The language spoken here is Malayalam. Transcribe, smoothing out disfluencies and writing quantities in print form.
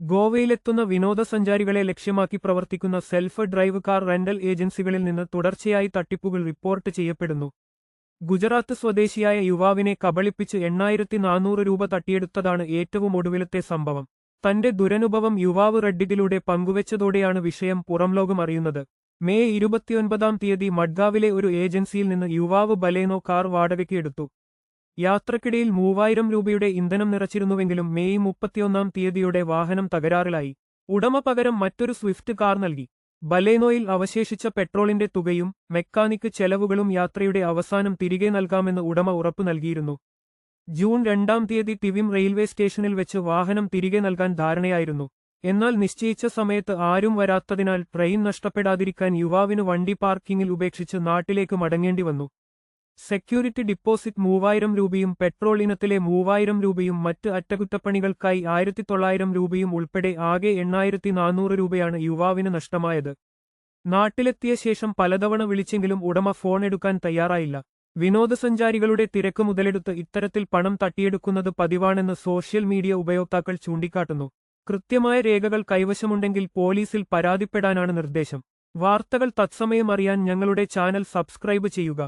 ഗോവയിലെത്തുന്ന വിനോദസഞ്ചാരികളെ ലക്ഷ്യമാക്കി പ്രവർത്തിക്കുന്ന സെൽഫ് ഡ്രൈവ് കാർ റെന്റൽ ഏജൻസികളിൽ നിന്ന് തുടർച്ചയായി തട്ടിപ്പുകൾ റിപ്പോർട്ട് ചെയ്യപ്പെടുന്നു. ഗുജറാത്ത് സ്വദേശിയായ യുവാവിനെ കബളിപ്പിച്ച് 8,400 രൂപ തട്ടിയെടുത്തതാണ് ഏറ്റവും ഒടുവിലത്തെ സംഭവം. തന്റെ ദുരനുഭവം യുവാവ് റെഡ്ഡിറ്റിലൂടെ പങ്കുവച്ചതോടെയാണ് വിഷയം പുറംലോകം അറിയുന്നത്. മെയ് 29 മഡ്ഗാവിലെ ഒരു ഏജൻസിയിൽ നിന്ന് യുവാവ് ബലേനോ കാർ വാടകയ്ക്ക് എടുത്തു. യാത്രക്കിടയിൽ 3000 രൂപയുടെ ഇന്ധനം നിറച്ചിരുന്നുവെങ്കിലും മെയ് 31 വാഹനം തകരാറിലായി. ഉടമ പകരം മറ്റൊരു സ്വിഫ്റ്റ് കാർ നൽകി. ബലേനോയിൽ അവശേഷിച്ച പെട്രോളിന്റെ തുകയും മെക്കാനിക്ക് ചെലവുകളും യാത്രയുടെ അവസാനം തിരികെ നൽകാമെന്ന് ഉടമ ഉറപ്പു നൽകിയിരുന്നു. ജൂൺ 2 ടിവിം റെയിൽവേ സ്റ്റേഷനിൽ വെച്ച് വാഹനം തിരികെ നൽകാൻ ധാരണയായിരുന്നു. എന്നാൽ നിശ്ചയിച്ച സമയത്ത് ആരും വരാത്തതിനാൽ ട്രെയിൻ നഷ്ടപ്പെടാതിരിക്കാൻ യുവാവിന് വണ്ടി പാർക്കിങ്ങിൽ ഉപേക്ഷിച്ച് നാട്ടിലേക്ക് മടങ്ങേണ്ടി വന്നു. സെക്യൂരിറ്റി ഡിപ്പോസിറ്റ് 3000 രൂപയും പെട്രോൾ ഇനത്തിലെ 3000 രൂപയും മറ്റ് അറ്റകുറ്റപ്പണികൾക്കായി 1900 രൂപയും ഉൾപ്പെടെ ആകെ 8,400 രൂപയാണ് യുവാവിന് നഷ്ടമായത്. നാട്ടിലെത്തിയ ശേഷം പലതവണ വിളിച്ചെങ്കിലും ഉടമ ഫോൺ എടുക്കാൻ തയ്യാറായില്ല. വിനോദസഞ്ചാരികളുടെ തിരക്ക് മുതലെടുത്ത് ഇത്തരത്തിൽ പണം തട്ടിയെടുക്കുന്നത് പതിവാണെന്ന് സോഷ്യൽ മീഡിയ ഉപയോക്താക്കൾ ചൂണ്ടിക്കാട്ടുന്നു. കൃത്യമായ രേഖകൾ കൈവശമുണ്ടെങ്കിൽ പോലീസിൽ പരാതിപ്പെടാനാണ് നിർദ്ദേശം. വാർത്തകൾ തത്സമയം അറിയാൻ ഞങ്ങളുടെ ചാനൽ സബ്സ്ക്രൈബ് ചെയ്യുക.